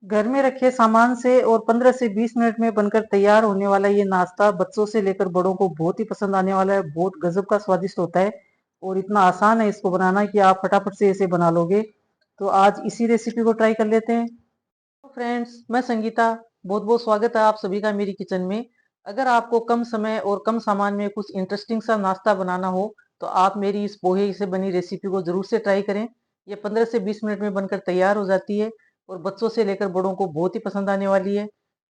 घर में रखे सामान से और 15 से 20 मिनट में बनकर तैयार होने वाला ये नाश्ता बच्चों से लेकर बड़ों को बहुत ही पसंद आने वाला है। बहुत गजब का स्वादिष्ट होता है और इतना आसान है इसको बनाना कि आप फटाफट से इसे बना लोगे। तो आज इसी रेसिपी को ट्राई कर लेते हैं। तो फ्रेंड्स, मैं संगीता, बहुत बहुत स्वागत है आप सभी का मेरी किचन में। अगर आपको कम समय और कम सामान में कुछ इंटरेस्टिंग सा नाश्ता बनाना हो तो आप मेरी इस पोहे से बनी रेसिपी को जरूर से ट्राई करें। ये 15 से 20 मिनट में बनकर तैयार हो जाती है और बच्चों से लेकर बड़ों को बहुत ही पसंद आने वाली है।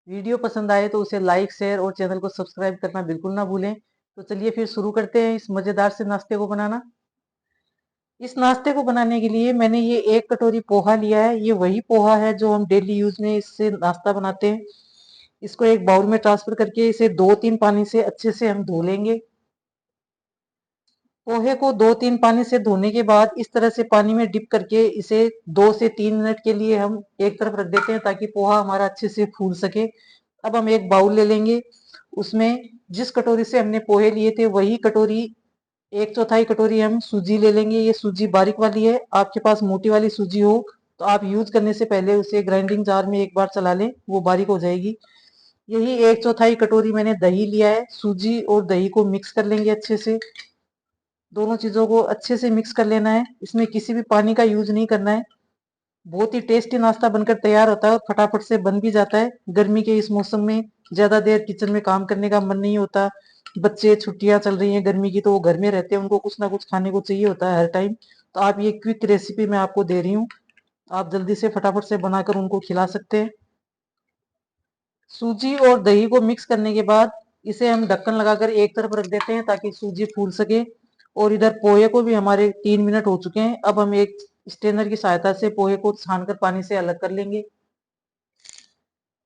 वीडियो पसंद आए तो उसे लाइक, शेयर और चैनल को सब्सक्राइब करना बिल्कुल ना भूलें। तो चलिए फिर शुरू करते हैं इस मजेदार से नाश्ते को बनाना। इस नाश्ते को बनाने के लिए मैंने ये 1 कटोरी पोहा लिया है। ये वही पोहा है जो हम डेली यूज में इससे नाश्ता बनाते हैं। इसको एक बाउल में ट्रांसफर करके इसे 2-3 पानी से अच्छे से हम धो लेंगे। पोहे को 2-3 पानी से धोने के बाद इस तरह से पानी में डिप करके इसे 2 से 3 मिनट के लिए हम एक तरफ रख देते हैं ताकि पोहा हमारा अच्छे से फूल सके। अब हम एक बाउल ले लेंगे, उसमें जिस कटोरी से हमने पोहे लिए थे वही कटोरी, 1/4 कटोरी हम सूजी ले लेंगे। ये सूजी बारीक वाली है, आपके पास मोटी वाली सूजी हो तो आप यूज करने से पहले उसे ग्राइंडिंग जार में एक बार चला लें, वो बारीक हो जाएगी। यही 1/4 कटोरी मैंने दही लिया है। सूजी और दही को मिक्स कर लेंगे अच्छे से। दोनों चीजों को अच्छे से मिक्स कर लेना है, इसमें किसी भी पानी का यूज नहीं करना है। बहुत ही टेस्टी नाश्ता बनकर तैयार होता है और फटाफट से बन भी जाता है। गर्मी के इस मौसम में ज्यादा देर किचन में काम करने का मन नहीं होता। बच्चे, छुट्टियां चल रही हैं गर्मी की तो वो घर में रहते हैं, उनको कुछ ना कुछ खाने को चाहिए होता है हर टाइम। तो आप ये क्विक रेसिपी मैं आपको दे रही हूँ, आप जल्दी से फटाफट से बनाकर उनको खिला सकते हैं। सूजी और दही को मिक्स करने के बाद इसे हम ढक्कन लगाकर एक तरफ रख देते हैं ताकि सूजी फूल सके। और इधर पोहे को भी हमारे 3 मिनट हो चुके हैं। अब हम एक स्ट्रेनर की सहायता से पोहे को छानकर पानी से अलग कर लेंगे।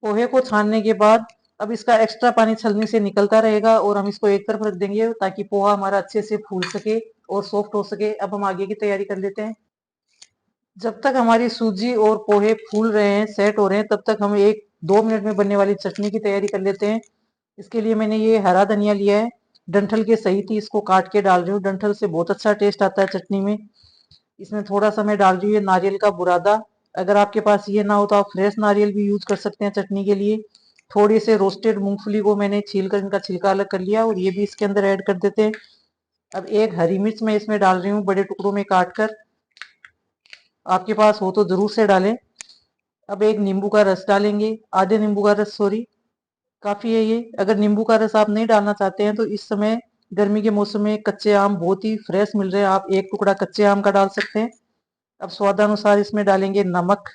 पोहे को छानने के बाद अब इसका एक्स्ट्रा पानी छलनी से निकलता रहेगा और हम इसको एक तरफ रख देंगे ताकि पोहा हमारा अच्छे से फूल सके और सॉफ्ट हो सके। अब हम आगे की तैयारी कर लेते हैं। जब तक हमारी सूजी और पोहे फूल रहे हैं, सेट हो रहे हैं, तब तक हम 1-2 मिनट में बनने वाली चटनी की तैयारी कर लेते हैं। इसके लिए मैंने ये हरा धनिया लिया है, डंठल के सही थी, इसको काट के डाल रही हूँ। डंठल से बहुत अच्छा टेस्ट आता है चटनी में। इसमें थोड़ा सा मैं डाल रही हूँ नारियल का बुरादा। अगर आपके पास ये ना हो तो आप फ्रेश नारियल भी यूज कर सकते हैं चटनी के लिए। थोड़ी से रोस्टेड मूंगफली को मैंने छील कर इनका छिलका अलग कर लिया और ये भी इसके अंदर ऐड कर देते हैं। अब एक हरी मिर्च मैं इसमें डाल रही हूँ बड़े टुकड़ों में काट कर, आपके पास हो तो जरूर से डालें। अब एक नींबू का रस डालेंगे, आधे नींबू का रस, सॉरी, काफी है ये। अगर नींबू का रस आप नहीं डालना चाहते हैं तो इस समय गर्मी के मौसम में कच्चे आम बहुत ही फ्रेश मिल रहे हैं, आप एक टुकड़ा कच्चे आम का डाल सकते हैं। अब स्वादानुसार इसमें डालेंगे नमक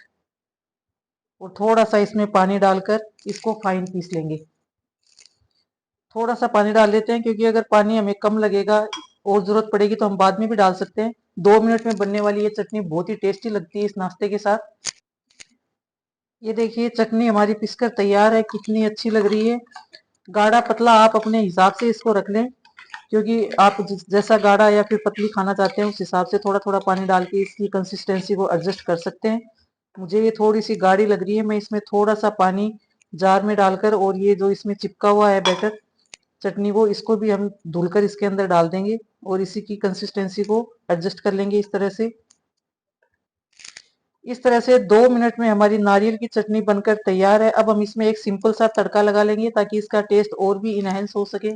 और थोड़ा सा इसमें पानी डालकर इसको फाइन पीस लेंगे। थोड़ा सा पानी डाल लेते हैं क्योंकि अगर पानी हमें कम लगेगा और जरूरत पड़ेगी तो हम बाद में भी डाल सकते हैं। 2 मिनट में बनने वाली ये चटनी बहुत ही टेस्टी लगती है इस नाश्ते के साथ। ये देखिए चटनी हमारी पिसकर तैयार है, कितनी अच्छी लग रही है। गाढ़ा पतला आप अपने हिसाब से इसको रख लें, क्योंकि आप जैसा गाढ़ा या फिर पतली खाना चाहते हैं उस हिसाब से थोड़ा थोड़ा पानी डाल के इसकी कंसिस्टेंसी को एडजस्ट कर सकते हैं। मुझे ये थोड़ी सी गाढ़ी लग रही है, मैं इसमें थोड़ा सा पानी जार में डालकर और ये जो इसमें चिपका हुआ है बैटर चटनी को, इसको भी हम धुलकर इसके अंदर डाल देंगे और इसी की कंसिस्टेंसी को एडजस्ट कर लेंगे इस तरह से। इस तरह से 2 मिनट में हमारी नारियल की चटनी बनकर तैयार है। अब हम इसमें एक सिंपल सा तड़का लगा लेंगे ताकि इसका टेस्ट और भी इनहेंस हो सके।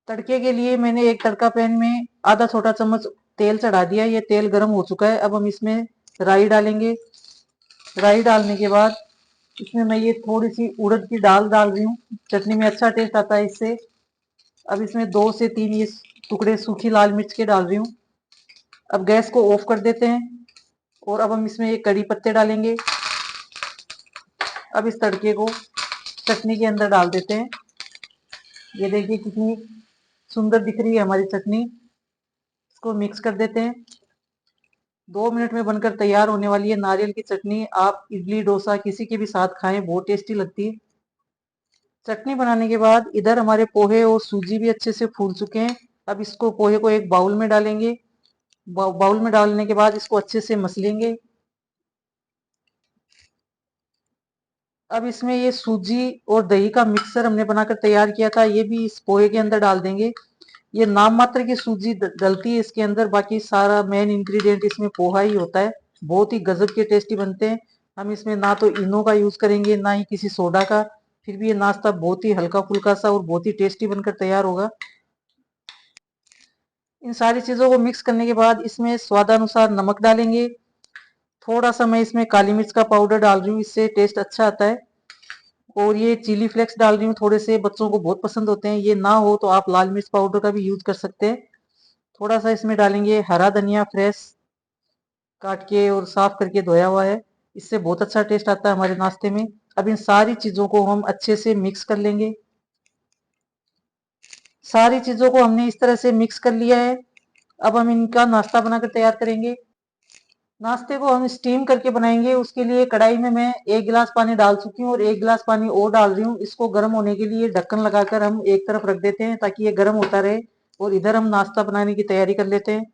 तड़के के लिए मैंने एक तड़का पैन में आधा छोटा चम्मच तेल चढ़ा दिया, ये तेल गर्म हो चुका है। अब हम इसमें राई डालेंगे। राई डालने के बाद इसमें मैं ये थोड़ी सी उड़द की दाल डाल रही हूँ, चटनी में अच्छा टेस्ट आता है इससे। अब इसमें 2 से 3 ये टुकड़े सूखी लाल मिर्च के डाल रही हूँ। अब गैस को ऑफ कर देते हैं और अब हम इसमें एक कड़ी पत्ते डालेंगे। अब इस तड़के को चटनी के अंदर डाल देते हैं। ये देखिए कितनी सुंदर दिख रही है हमारी चटनी। इसको मिक्स कर देते हैं। 2 मिनट में बनकर तैयार होने वाली है नारियल की चटनी। आप इडली, डोसा किसी के भी साथ खाएं, बहुत टेस्टी लगती है। चटनी बनाने के बाद इधर हमारे पोहे और सूजी भी अच्छे से फूल चुके हैं। अब इसको, पोहे को एक बाउल में डालेंगे। बाउल में डालने के बाद इसको अच्छे से मसलेंगे। अब इसमें ये सूजी और दही का मिक्सर हमने बनाकर तैयार किया था, ये भी इस पोहे के अंदर डाल देंगे। ये नाम मात्र की सूजी डलती है इसके अंदर, बाकी सारा मेन इंग्रेडिएंट इसमें पोहा ही होता है। बहुत ही गजब के टेस्टी बनते हैं। हम इसमें ना तो इनो का यूज करेंगे ना ही किसी सोडा का, फिर भी ये नाश्ता बहुत ही हल्का फुल्का सा और बहुत ही टेस्टी बनकर तैयार होगा। इन सारी चीजों को मिक्स करने के बाद इसमें स्वादानुसार नमक डालेंगे। थोड़ा सा मैं इसमें काली मिर्च का पाउडर डाल रही हूँ, इससे टेस्ट अच्छा आता है। और ये चिली फ्लेक्स डाल रही हूँ, थोड़े से बच्चों को बहुत पसंद होते हैं। ये ना हो तो आप लाल मिर्च पाउडर का भी यूज कर सकते हैं। थोड़ा सा इसमें डालेंगे हरा धनिया फ्रेश काट के और साफ करके धोया हुआ है, इससे बहुत अच्छा टेस्ट आता है हमारे नाश्ते में। अब इन सारी चीजों को हम अच्छे से मिक्स कर लेंगे। सारी चीजों को हमने इस तरह से मिक्स कर लिया है। अब हम इनका नाश्ता बनाकर तैयार करेंगे। नाश्ते को हम स्टीम करके बनाएंगे। उसके लिए कढ़ाई में मैं 1 गिलास पानी डाल चुकी हूँ और 1 गिलास पानी और डाल रही हूँ। इसको गर्म होने के लिए ढक्कन लगाकर हम एक तरफ रख देते हैं ताकि ये गर्म होता रहे, और इधर हम नाश्ता बनाने की तैयारी कर लेते हैं।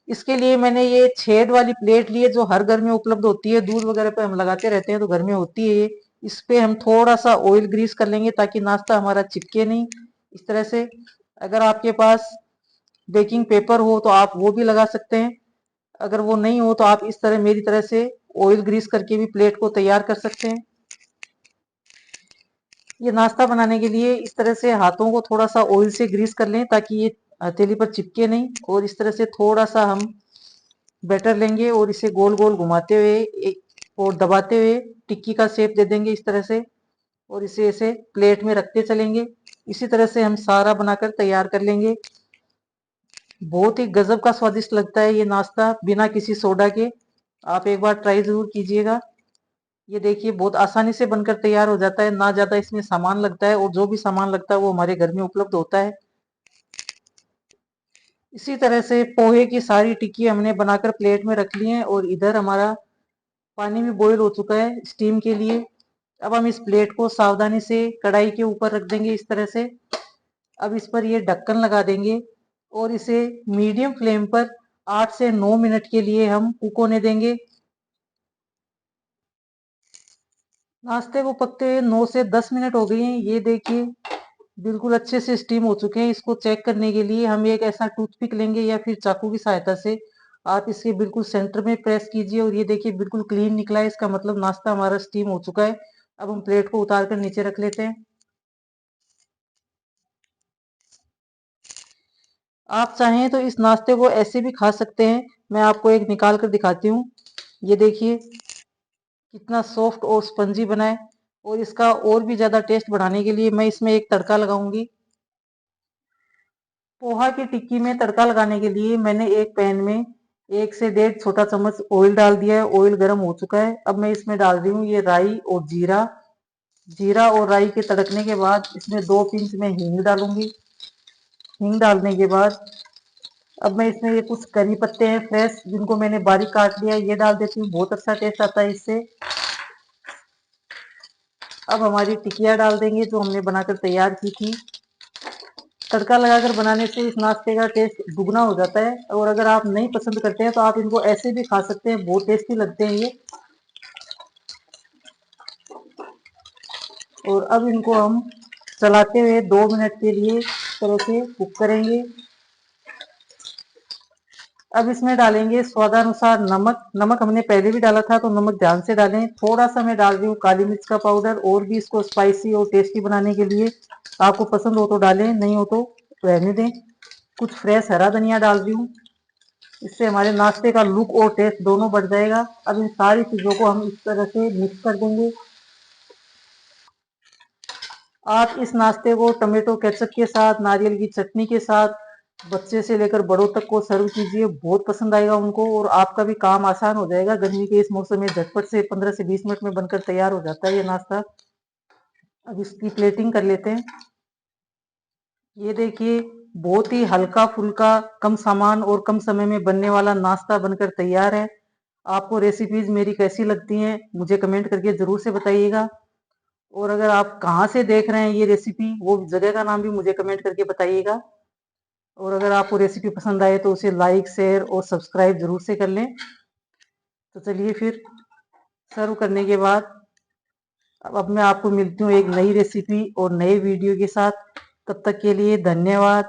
इसके लिए मैंने ये छेद वाली प्लेट ली है, जो हर घर में उपलब्ध होती है, दूध वगैरह पे हम लगाते रहते हैं तो घर में होती है ये। इस पे हम थोड़ा सा ऑयल ग्रीस कर लेंगे ताकि नाश्ता हमारा चिपके नहीं। इस तरह से अगर आपके पास बेकिंग पेपर हो तो आप वो भी लगा सकते हैं। अगर वो नहीं हो तो आप इस तरह मेरी तरह से ऑयल ग्रीस करके भी प्लेट को तैयार कर सकते हैं। ये नाश्ता बनाने के लिए इस तरह से हाथों को थोड़ा सा ऑयल से ग्रीस कर लें ताकि ये हथेली पर चिपके नहीं। और इस तरह से थोड़ा सा हम बैटर लेंगे और इसे गोल गोल घुमाते हुए और दबाते हुए टिक्की का शेप दे देंगे इस तरह से, और इसे ऐसे प्लेट में रखते चलेंगे। इसी तरह से हम सारा बनाकर तैयार कर लेंगे। बहुत ही गजब का स्वादिष्ट लगता है ये नाश्ता बिना किसी सोडा के। आप एक बार ट्राई जरूर कीजिएगा। ये देखिए बहुत आसानी से बनकर तैयार हो जाता है, ना ज्यादा इसमें सामान लगता है, और जो भी सामान लगता है वो हमारे घर में उपलब्ध होता है। इसी तरह से पोहे की सारी टिक्की हमने बनाकर प्लेट में रख ली है, और इधर हमारा पानी भी बॉईल हो चुका है स्टीम के लिए। अब हम इस प्लेट को सावधानी से कढ़ाई के ऊपर रख देंगे इस तरह से। अब इस पर ये ढक्कन लगा देंगे और इसे मीडियम फ्लेम पर 8 से 9 मिनट के लिए हम कुक होने देंगे। नाश्ते को पकते 9 से 10 मिनट हो गए हैं। ये देखिए बिल्कुल अच्छे से स्टीम हो चुके हैं। इसको चेक करने के लिए हम एक ऐसा टूथपिक लेंगे या फिर चाकू की सहायता से आप इसके बिल्कुल सेंटर में प्रेस कीजिए, और ये देखिए बिल्कुल क्लीन निकला है। इसका मतलब नाश्ता हमारा स्टीम हो चुका है। अब हम प्लेट को उतार कर नीचे रख लेते हैं। आप चाहें तो इस नाश्ते को ऐसे भी खा सकते हैं। मैं आपको एक निकाल कर दिखाती हूँ। ये देखिए कितना सॉफ्ट और स्पंजी बना है। और इसका और भी ज्यादा टेस्ट बढ़ाने के लिए मैं इसमें एक तड़का लगाऊंगी। पोहा की टिक्की में तड़का लगाने के लिए मैंने एक पैन में 1 से 1.5 छोटा चम्मच ऑयल डाल दिया है। ऑयल गर्म हो चुका है। अब मैं इसमें डाल रही हूँ ये राई और जीरा। जीरा और राई के तड़कने के बाद इसमें 2 पिंच में हींग डालूंगी। हींग डालने के बाद अब मैं इसमें ये कुछ करी पत्ते हैं फ्रेश, जिनको मैंने बारीक काट लिया है, ये डाल देती हूँ। बहुत अच्छा टेस्ट आता है इससे। अब हमारी टिकिया डाल देंगे जो हमने बनाकर तैयार की थी। तड़का लगाकर बनाने से इस नाश्ते का टेस्ट दुगना हो जाता है। और अगर आप नहीं पसंद करते हैं तो आप इनको ऐसे भी खा सकते हैं, बहुत टेस्टी लगते हैं ये। और अब इनको हम चलाते हुए 2 मिनट के लिए तरह से कुक करेंगे। अब इसमें डालेंगे स्वादानुसार नमक। नमक हमने पहले भी डाला था तो नमक ध्यान से डालें। थोड़ा सा मैं डाल रही हूँ काली मिर्च का पाउडर, और भी इसको स्पाइसी और टेस्टी बनाने के लिए। आपको पसंद हो तो डालें, नहीं हो तो रहने दें। कुछ फ्रेश हरा धनिया डाल रही हूँ, इससे हमारे नाश्ते का लुक और टेस्ट दोनों बढ़ जाएगा। अब इन सारी चीजों को हम इस तरह से मिक्स कर देंगे। आप इस नाश्ते को टमेटो केचप के साथ, नारियल की चटनी के साथ, बच्चे से लेकर बड़ों तक को सर्व कीजिए, बहुत पसंद आएगा उनको। और आपका भी काम आसान हो जाएगा। गर्मी के इस मौसम में झटपट से 15 से 20 मिनट में बनकर तैयार हो जाता है ये नाश्ता। अब इसकी प्लेटिंग कर लेते हैं। ये देखिए बहुत ही हल्का फुल्का, कम सामान और कम समय में बनने वाला नाश्ता बनकर तैयार है। आपको रेसिपीज मेरी कैसी लगती हैं मुझे कमेंट करके जरूर से बताइएगा। और अगर आप कहाँ से देख रहे हैं ये रेसिपी, वो जगह का नाम भी मुझे कमेंट करके बताइएगा। और अगर आपको रेसिपी पसंद आए तो उसे लाइक शेयर और सब्सक्राइब जरूर से कर लें। तो चलिए फिर सर्व करने के बाद अब मैं आपको मिलती हूँ एक नई रेसिपी और नए वीडियो के साथ। तब तक के लिए धन्यवाद।